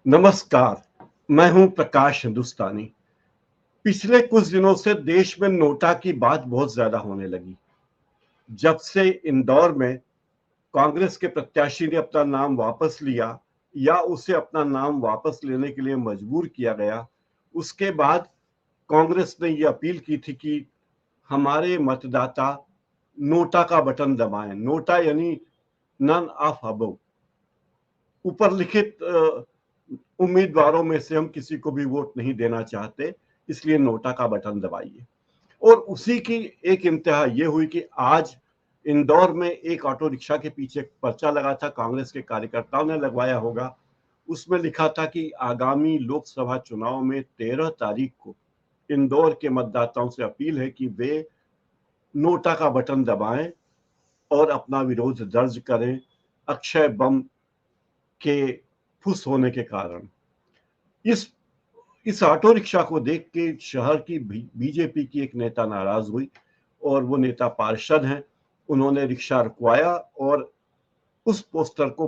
नमस्कार, मैं हूं प्रकाश हिंदुस्तानी। पिछले कुछ दिनों से देश में नोटा की बात बहुत ज्यादा होने लगी। जब से इंदौर में कांग्रेस के प्रत्याशी ने अपना नाम वापस लिया या उसे अपना नाम वापस लेने के लिए मजबूर किया गया, उसके बाद कांग्रेस ने यह अपील की थी कि हमारे मतदाता नोटा का बटन दबाएं। नोटा यानी नन ऑफ अबव, ऊपर लिखित उम्मीदवारों में से हम किसी को भी वोट नहीं देना चाहते, इसलिए नोटा का बटन दबाइए। और उसी की एक इंतहा ये हुई कि आज इंदौर में एक ऑटो रिक्शा के पीछे एक पर्चा लगा था, कांग्रेस के कार्यकर्ताओं ने लगवाया होगा। उसमें लिखा था कि आगामी लोकसभा चुनाव में 13 तारीख को इंदौर के मतदाताओं से अपील है कि वे नोटा का बटन दबाएं और अपना विरोध दर्ज करें अक्षय बम के फुस होने के कारण। इस इस ऑटो रिक्शा को देख के शहर की बीजेपी की एक नेता नाराज हुई और वो नेता पार्षद हैं। उन्होंने रिक्शा रुकवाया और उस पोस्टर को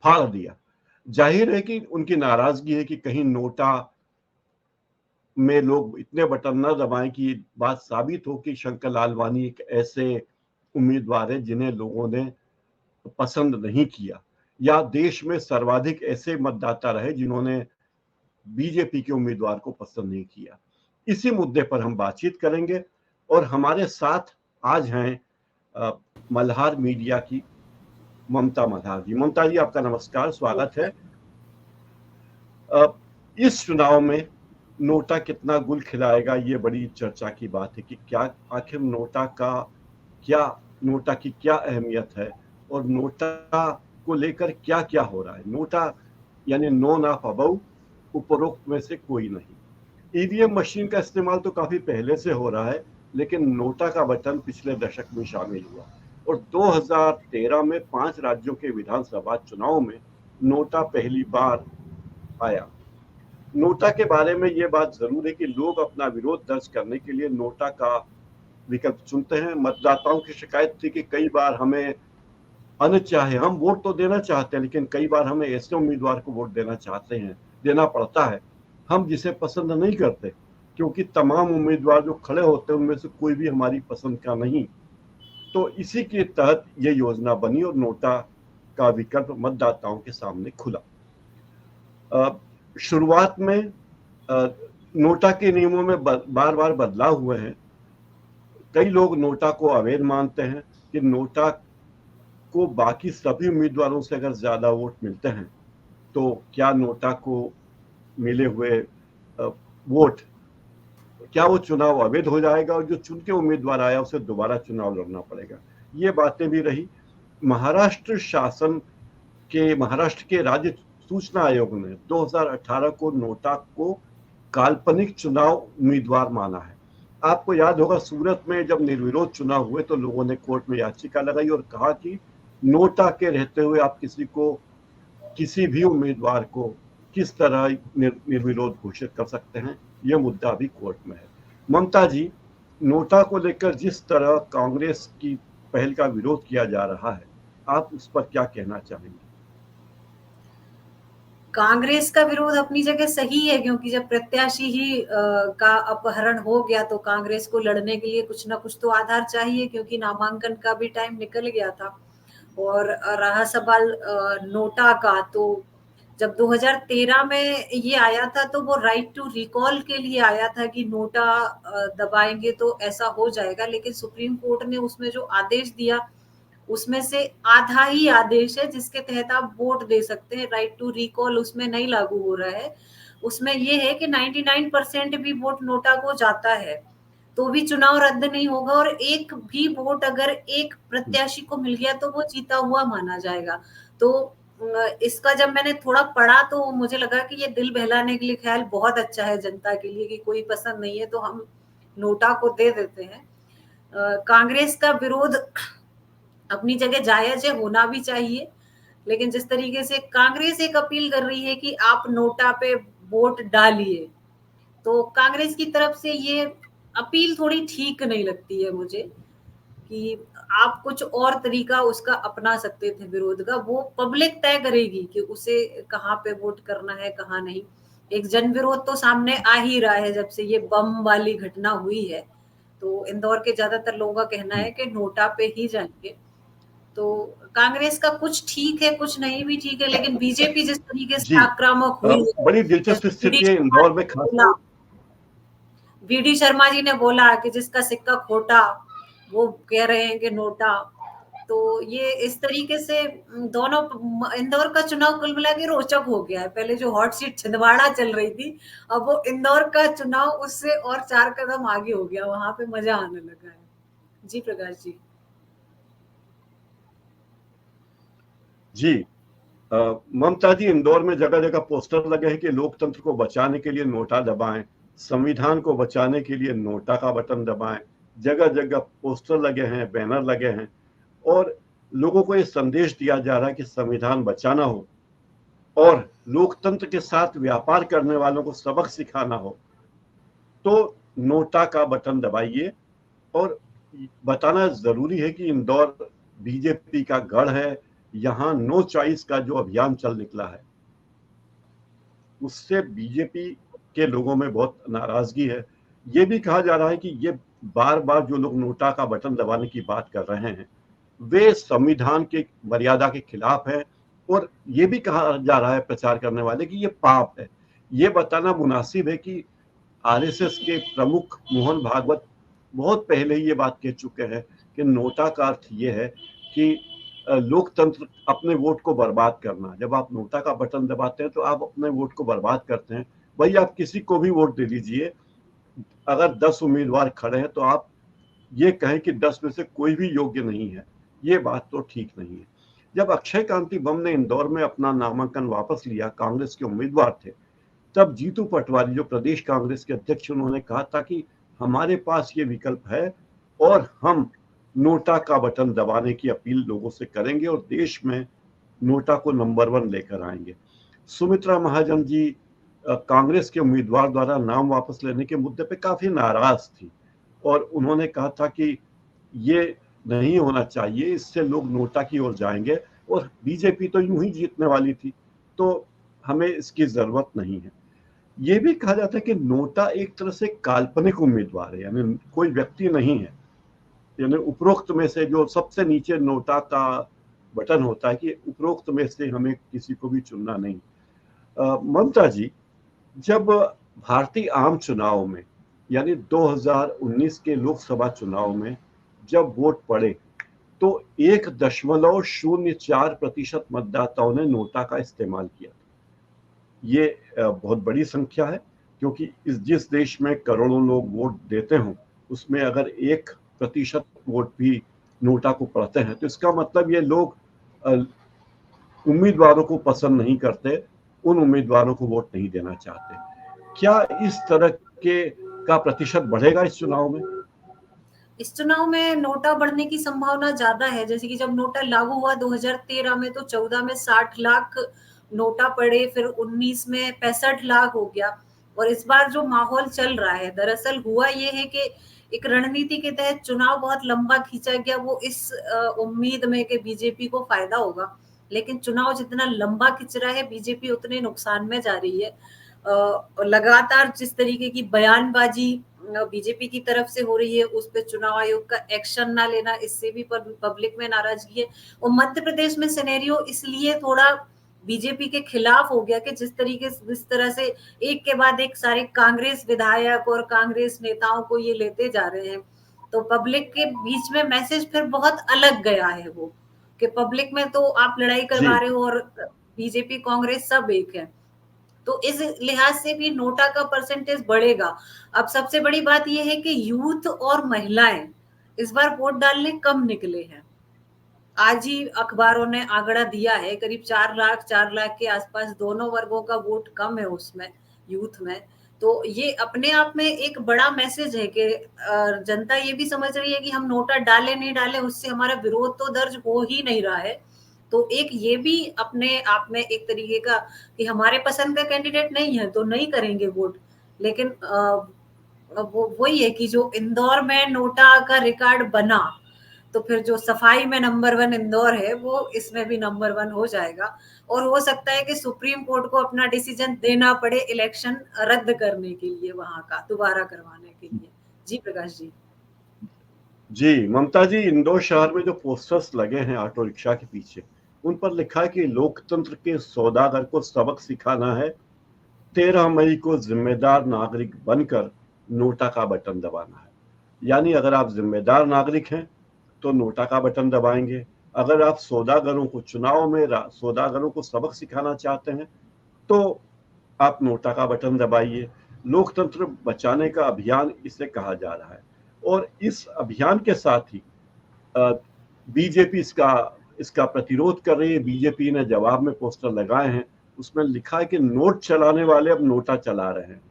फाड़ दिया। जाहिर है कि उनकी नाराजगी है कि कहीं नोटा में लोग इतने बटन न दबाएं कि बात साबित हो कि शंकर लालवानी एक ऐसे उम्मीदवार है जिन्हें लोगों ने पसंद नहीं किया, या देश में सर्वाधिक ऐसे मतदाता रहे जिन्होंने बीजेपी के उम्मीदवार को पसंद नहीं किया। इसी मुद्दे पर हम बातचीत करेंगे और हमारे साथ आज हैं मल्हार मीडिया की ममता मल्हार जी। ममता जी, आपका नमस्कार, स्वागत है। इस चुनाव में नोटा कितना गुल खिलाएगा, ये बड़ी चर्चा की बात है कि क्या आखिर क्या नोटा की क्या अहमियत है और नोटा को लेकर क्या क्या हो रहा है। नोटा यानी नोन ऑफ अबव, उपरोक्त में से कोई नहीं। ईवीएम मशीन का इस्तेमाल तो काफी पहले से हो रहा है, लेकिन नोटा का बटन पिछले दशक में शामिल हुआ और 2013 में 5 राज्यों के विधानसभा चुनाव में नोटा पहली बार आया। नोटा के बारे में ये बात जरूर है कि लोग अपना विरोध दर्ज करने के लिए नोटा का विकल्प चुनते हैं। मतदाताओं की शिकायत थी कि कई बार हमें अनचाहे, हम वोट तो देना चाहते हैं लेकिन कई बार हमें ऐसे उम्मीदवार को वोट देना पड़ता है हम जिसे पसंद नहीं करते, क्योंकि तमाम उम्मीदवार जो खड़े होते हैं उनमें से कोई भी हमारी पसंद का नहीं। तो इसी के तहत ये योजना बनी और नोटा का विकल्प मतदाताओं के सामने खुला। शुरुआत में नोटा के नियमों में बार बार बदलाव हुए हैं। कई लोग नोटा को अवैध मानते हैं कि नोटा को बाकी सभी उम्मीदवारों से अगर ज्यादा वोट मिलते हैं तो क्या नोटा को मिले हुए वोट, क्या वो चुनाव अवैध हो जाएगा और जो चुन के उम्मीदवार आया उसे दोबारा चुनाव लड़ना पड़ेगा। ये बातें भी रही। महाराष्ट्र के राज्य सूचना आयोग ने 2018 को नोटा को काल्पनिक चुनाव उम्मीदवार माना है। आपको याद होगा, सूरत में जब निर्विरोध चुनाव हुए तो लोगों ने कोर्ट में याचिका लगाई और कहा कि नोटा के रहते हुए आप किसी भी उम्मीदवार को किस तरह निर्विरोध घोषित कर सकते हैं। यह मुद्दा अभी कोर्ट में है। ममता जी, नोटा को लेकर जिस तरह कांग्रेस की पहल का विरोध किया जा रहा है, आप उस पर क्या कहना चाहेंगे? कांग्रेस का विरोध अपनी जगह सही है, क्योंकि जब प्रत्याशी ही का अपहरण हो गया तो कांग्रेस को लड़ने के लिए कुछ ना कुछ तो आधार चाहिए, क्योंकि नामांकन का भी टाइम निकल गया था। और रहा सवाल नोटा का, तो जब 2013 में ये आया था तो वो राइट टू रिकॉल के लिए आया था कि नोटा दबाएंगे तो ऐसा हो जाएगा, लेकिन सुप्रीम कोर्ट ने उसमें जो आदेश दिया उसमें से आधा ही आदेश है जिसके तहत आप वोट दे सकते हैं। राइट टू रिकॉल उसमें नहीं लागू हो रहा है। उसमें ये है कि 99% भी वोट नोटा को जाता है तो भी चुनाव रद्द नहीं होगा, और एक भी वोट अगर एक प्रत्याशी को मिल गया तो वो जीता हुआ माना जाएगा। तो इसका जब मैंने थोड़ा पढ़ा तो मुझे लगा कि ये दिल बहलाने के लिए ख्याल बहुत अच्छा है जनता के लिए, कि कोई पसंद नहीं है तो हम नोटा को दे देते हैं। कांग्रेस का विरोध अपनी जगह जायज है, होना भी चाहिए, लेकिन जिस तरीके से कांग्रेस एक अपील कर रही है कि आप नोटा पे वोट डालिए, तो कांग्रेस की तरफ से ये अपील थोड़ी ठीक नहीं लगती है मुझे, कि आप कुछ और तरीका उसका अपना सकते थे विरोध का, वो पब्लिक तय करेगी कि उसे कहाँ पे वोट करना है कहाँ नहीं। एक जन विरोध तो सामने आ ही रहा है जब से ये बम वाली घटना हुई है। तो इंदौर के ज्यादातर लोगों का कहना है कि नोटा पे ही जाएंगे। तो कांग्रेस का कुछ ठीक है कुछ नहीं भी ठीक है, लेकिन बीजेपी जिस तरीके से जी, आक्रामक हुई है, बड़ी दिलचस्प जैसे स्थिति है इंदौर में खास। वीडी शर्मा जी ने बोला कि जिसका सिक्का खोटा वो कह रहे हैं कि नोटा। तो ये इस तरीके से दोनों इंदौर का चुनाव कुल मिला के रोचक हो गया है। पहले जो हॉट सीट छिंदवाड़ा चल रही थी, अब वो इंदौर का चुनाव उससे और 4 कदम आगे हो गया, वहां पे मजा आने लगा है। जी प्रकाश जी। जी, ममता जी, इंदौर में जगह जगह पोस्टर लगे हैं कि लोकतंत्र को बचाने के लिए नोटा दबाएं, संविधान को बचाने के लिए नोटा का बटन दबाएं। जगह जगह पोस्टर लगे हैं, बैनर लगे हैं, और लोगों को ये संदेश दिया जा रहा है कि संविधान बचाना हो और लोकतंत्र के साथ व्यापार करने वालों को सबक सिखाना हो तो नोटा का बटन दबाइए। और बताना जरूरी है कि इंदौर बीजेपी का गढ़ है। यहाँ नो चॉइस का जो अभियान चल निकला है उससे बीजेपी के लोगों में बहुत नाराजगी है। ये भी कहा जा रहा है कि ये बार बार जो लोग नोटा का बटन दबाने की बात कर रहे हैं वे संविधान के मर्यादा के खिलाफ है। और ये भी कहा जा रहा है प्रचार करने वाले कि ये पाप है। ये बताना मुनासिब है कि आरएसएस के प्रमुख मोहन भागवत बहुत पहले ही ये बात कह चुके हैं कि नोटा का अर्थ ये है कि लोकतंत्र अपने वोट को बर्बाद करना। जब आप नोटा का बटन दबाते हैं तो आप अपने वोट को बर्बाद करते हैं। भाई आप किसी को भी वोट दे दीजिए, अगर 10 उम्मीदवार खड़े हैं तो आप ये कहें कि 10 में से कोई भी योग्य नहीं है, ये बात तो ठीक नहीं है। जब अक्षय कांति बम ने इंदौर में अपना नामांकन वापस लिया, कांग्रेस के उम्मीदवार थे, तब जीतू पटवारी जो प्रदेश कांग्रेस के अध्यक्ष, उन्होंने कहा था कि हमारे पास ये विकल्प है और हम नोटा का बटन दबाने की अपील लोगों से करेंगे और देश में नोटा को नंबर 1 लेकर आएंगे। सुमित्रा महाजन जी कांग्रेस के उम्मीदवार द्वारा नाम वापस लेने के मुद्दे पे काफी नाराज थी और उन्होंने कहा था कि ये नहीं होना चाहिए, इससे लोग नोटा की ओर जाएंगे और बीजेपी तो यूं ही जीतने वाली थी, तो हमें इसकी जरूरत नहीं है। ये भी कहा जाता है कि नोटा एक तरह से काल्पनिक उम्मीदवार है, यानी कोई व्यक्ति नहीं है। यानी उपरोक्त में से जो सबसे नीचे नोटा का बटन होता है कि उपरोक्त में से हमें किसी को भी चुनना नहीं। ममता जी, जब भारतीय आम चुनाव में यानी 2019 के लोकसभा चुनाव में जब वोट पड़े तो 1.04% मतदाताओं ने नोटा का इस्तेमाल किया। ये बहुत बड़ी संख्या है, क्योंकि जिस देश में करोड़ों लोग वोट देते हों उसमें अगर 1% वोट भी नोटा को पड़ते हैं तो इसका मतलब ये लोग उम्मीदवारों को पसंद नहीं करते, उन उम्मीदवारों को वोट नहीं देना चाहते। क्या इस तरह के का प्रतिशत बढ़ेगा इस चुनाव में? इस चुनाव में नोटा बढ़ने की संभावना ज्यादा है। जैसे कि जब नोटा लागू हुआ 2013 में, तो 14 में 60 लाख नोटा पड़े, फिर 19 में 65 लाख हो गया। और इस बार जो माहौल चल रहा है, दरअसल हुआ ये है कि एक रणनीति के तहत चुनाव बहुत लंबा खींचा गया, वो इस उम्मीद में कि बीजेपी को फायदा होगा। लेकिन चुनाव जितना लंबा खिंच रहा है, बीजेपी उतने नुकसान में जा रही है। लगातार जिस तरीके की बयानबाजी बीजेपी की तरफ से हो रही है, उस पर चुनाव आयोग का एक्शन ना लेना, इससे भी पब्लिक में नाराजगी है। और मध्य प्रदेश में सिनेरियो इसलिए थोड़ा बीजेपी के खिलाफ हो गया कि जिस तरह से एक के बाद एक सारे कांग्रेस विधायक और कांग्रेस नेताओं को ये लेते जा रहे हैं, तो पब्लिक के बीच में मैसेज फिर बहुत अलग गया है वो, कि पब्लिक में तो आप लड़ाई करवा रहे हो और बीजेपी कांग्रेस सब एक है। तो इस लिहाज से भी नोटा का परसेंटेज बढ़ेगा। अब सबसे बड़ी बात यह है कि यूथ और महिलाएं इस बार वोट डालने कम निकले हैं। आज ही अखबारों ने आंकड़ा दिया है, करीब 4 लाख के आसपास दोनों वर्गों का वोट कम है उसमें, यूथ में। तो ये अपने आप में एक बड़ा मैसेज है कि जनता ये भी समझ रही है कि हम नोटा डाले नहीं डाले उससे हमारा विरोध तो दर्ज हो ही नहीं रहा है। तो एक ये भी अपने आप में एक तरीके का कि हमारे पसंद का कैंडिडेट नहीं है तो नहीं करेंगे वोट। लेकिन वो वही है कि जो इंदौर में नोटा का रिकॉर्ड बना, तो फिर जो सफाई में नंबर 1 इंदौर है वो इसमें भी नंबर 1 हो जाएगा। और हो सकता है कि सुप्रीम कोर्ट को अपना डिसीजन देना पड़े इलेक्शन रद्द करने के लिए, वहां का दोबारा करवाने के लिए। जी प्रकाश जी। जी ममता जी, इंदौर शहर में जो पोस्टर्स लगे हैं ऑटो रिक्शा के पीछे, उन पर लिखा है कि लोकतंत्र के सौदागर को सबक सिखाना है, 13 मई को जिम्मेदार नागरिक बनकर नोटा का बटन दबाना है। यानी अगर आप जिम्मेदार नागरिक हैं तो नोटा का बटन दबाएंगे, अगर आप सौदागरों को चुनाव में सौदागरों को सबक सिखाना चाहते हैं तो आप नोटा का बटन दबाइए। लोकतंत्र बचाने का अभियान इसे कहा जा रहा है और इस अभियान के साथ ही बीजेपी इसका प्रतिरोध कर रही है। बीजेपी ने जवाब में पोस्टर लगाए हैं, उसमें लिखा है कि नोट चलाने वाले अब नोटा चला रहे हैं,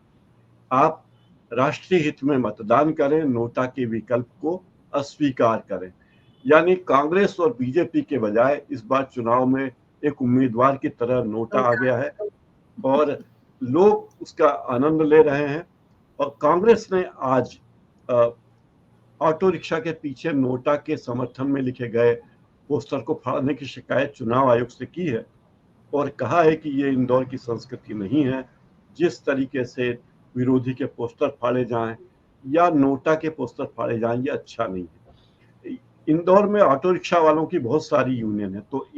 आप राष्ट्रीय हित में मतदान करें, नोटा के विकल्प को अस्वीकार करें। यानी कांग्रेस और बीजेपी के बजाय इस बार चुनाव में एक उम्मीदवार की तरह नोटा आ गया है और लोग उसका आनंद ले रहे हैं। और कांग्रेस ने आज ऑटो रिक्शा के पीछे नोटा के समर्थन में लिखे गए पोस्टर को फाड़ने की शिकायत चुनाव आयोग से की है और कहा है कि ये इंदौर की संस्कृति नहीं है, जिस तरीके से विरोधी के पोस्टर फाड़े जाएं या नोटा के पोस्टर फाड़े जाएं, ये अच्छा नहीं है। इंदौर में ऑटो रिक्शा वालों की बहुत सारी यूनियन है, तो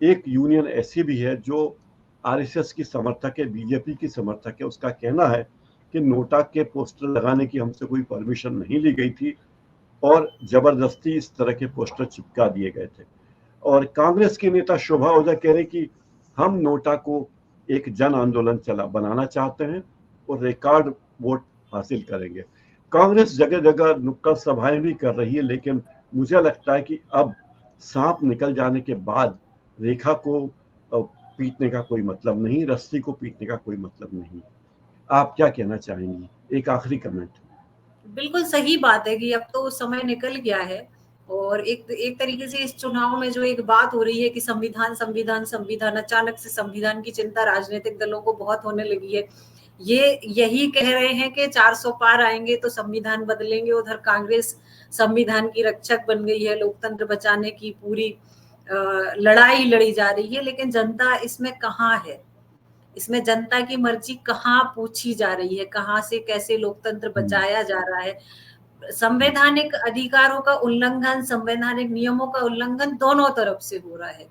एक यूनियन ऐसी भी है जो आरएसएस की समर्थक है, बीजेपी की समर्थक है। उसका कहना है कि नोटा के पोस्टर लगाने की हमसे कोई परमिशन नहीं ली गई थी और जबरदस्ती इस तरह के पोस्टर चिपका दिए गए थे। और कांग्रेस के नेता शोभा ओझा कह रहे कि हम नोटा को एक जन आंदोलन बनाना चाहते हैं और रिकॉर्ड वोट हासिल करेंगे। कांग्रेस जगह जगह नुक्कड़ सभाएं भी कर रही है, लेकिन मुझे लगता है कि अब सांप निकल जाने के बाद रेखा को पीटने का कोई मतलब नहीं, रस्सी को पीटने का कोई मतलब नहीं। आप क्या कहना चाहेंगी? एक आखिरी कमेंट। बिल्कुल सही बात है कि अब तो समय निकल गया है और एक तरीके से इस चुनाव में जो एक बात हो रही है कि संविधान संविधान संविधान, अचानक से संविधान की चिंता राजनीतिक दलों को बहुत होने लगी है। ये यही कह रहे हैं कि 400 पार आएंगे तो संविधान बदलेंगे, उधर कांग्रेस संविधान की रक्षक बन गई है, लोकतंत्र बचाने की पूरी लड़ाई लड़ी जा रही है। लेकिन जनता इसमें कहाँ है? इसमें जनता की मर्जी कहाँ पूछी जा रही है? कहाँ से कैसे लोकतंत्र बचाया जा रहा है? संवैधानिक अधिकारों का उल्लंघन, संवैधानिक नियमों का उल्लंघन दोनों तरफ से हो रहा है।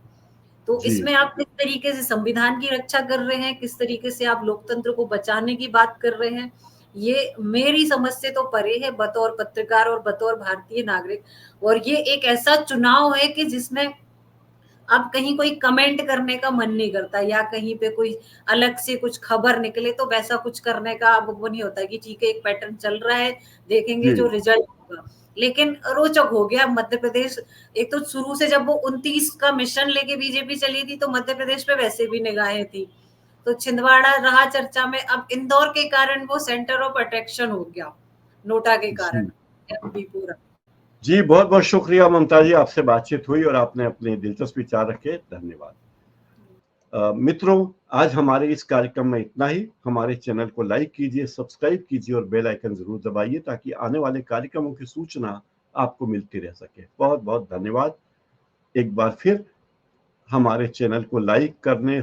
तो इसमें आप किस तरीके से संविधान की रक्षा कर रहे हैं, किस तरीके से आप लोकतंत्र को बचाने की बात कर रहे हैं, ये मेरी समझ से तो परे है बतौर पत्रकार और बतौर भारतीय नागरिक। और ये एक ऐसा चुनाव है कि जिसमें अब कहीं कोई कमेंट करने का मन नहीं करता, या कहीं पे कोई अलग से कुछ खबर निकले तो वैसा कुछ करने का अब वो नहीं होता कि ठीक है एक पैटर्न चल रहा है, देखेंगे जो रिजल्ट होगा। लेकिन रोचक हो गया मध्य प्रदेश। एक तो शुरू से जब वो 29 का मिशन लेके बीजेपी चली थी तो मध्य प्रदेश पे वैसे भी निगाहें थी, तो छिंदवाड़ा रहा चर्चा में। अब इंदौर के कारण वो सेंटर ऑफ अट्रैक्शन हो गया, नोटा के कारण एमपी पूरा। जी बहुत बहुत शुक्रिया ममता जी, आपसे बातचीत हुई और आपने अपने दिलचस्प विचार रखे, धन्यवाद। मित्रों, आज हमारे इस कार्यक्रम में इतना ही। हमारे चैनल को लाइक कीजिए, सब्सक्राइब कीजिए और बेल आइकन जरूर दबाइए ताकि आने वाले कार्यक्रमों की सूचना आपको मिलती रह सके। बहुत बहुत धन्यवाद। एक बार फिर हमारे चैनल को लाइक करने